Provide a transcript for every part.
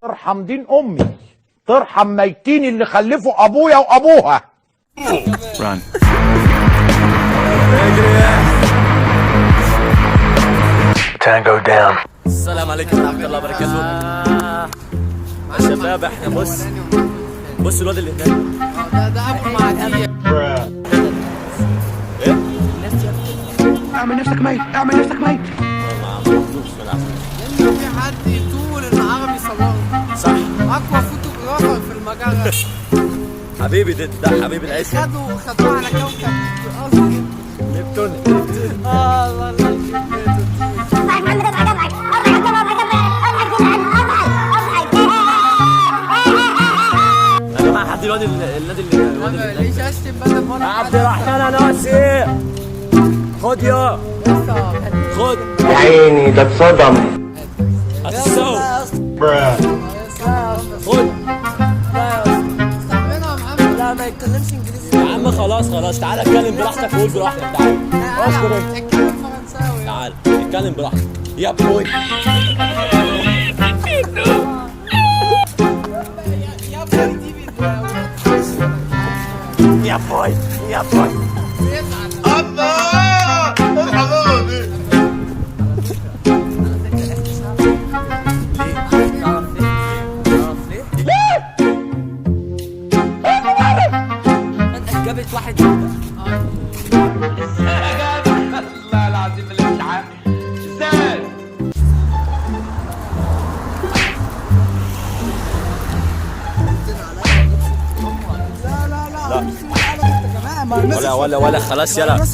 ترحم دين امي، ترحم ميتين اللي خلفوا ابويا وابوها. Tango down. السلام عليكم ورحمة الله وبركاته. يا شباب احنا بص الواد اللي هناك ده ابو معديه. ايه؟ اعمل نفسك ميت، اعمل نفسك ميت. ما عملتوش ولا لانه في حد يطول العربي يصوره. صح. اقوى فوتوغرافر في المجال. حبيبي ده حبيبي العيش. خدوه على كوكب الارض. نبتون. الله يا جماعة حد الواد اللي ليش اشتم بدل مره عبد الرحمن ناصر. خد يا خد يا عيني ده اتصدم. السو خد. لا ما يتكلمش انجليزي. يا عم خلاص تعالى اتكلم براحتك وقول براحتك. تعالى اذكر انت. اتكلم فرنساوي. تعالى اتكلم براحتك يا بوي. يا بوي يا بوي. جابت واحد. والله العظيم اللي مش عارف ازاي. ولا خلاص يلا.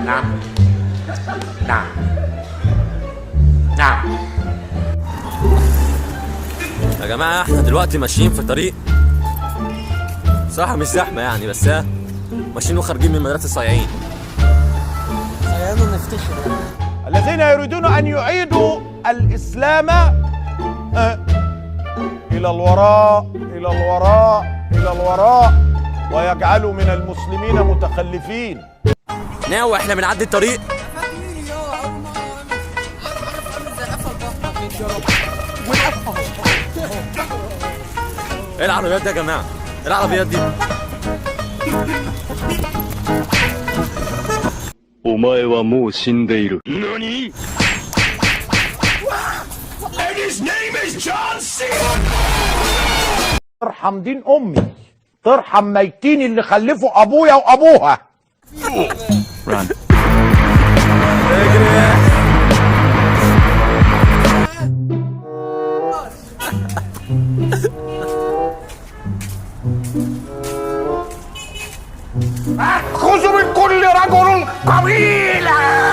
نعم نعم نعم. يا جماعة احنا دلوقتي ماشيين في طريق صراحة مش زحمة يعني، بس ماشيين وخارجين من مدرسة الصايعين. خلينا نفتخر. الذين يريدون أن يعيدوا الإسلام إلى الوراء إلى الوراء إلى الوراء ويجعلوا من المسلمين متخلفين. ناوي احنا بنعدي الطريق. ايه العربيات دي يا جماعة؟ ايه العربيات دي؟ お前はもう死んでいる。何 And his name is John C. ترحم دين امي، ترحم ميتين اللي خلفوا ابويا وابوها. خذوا من كل رجل قبيلة.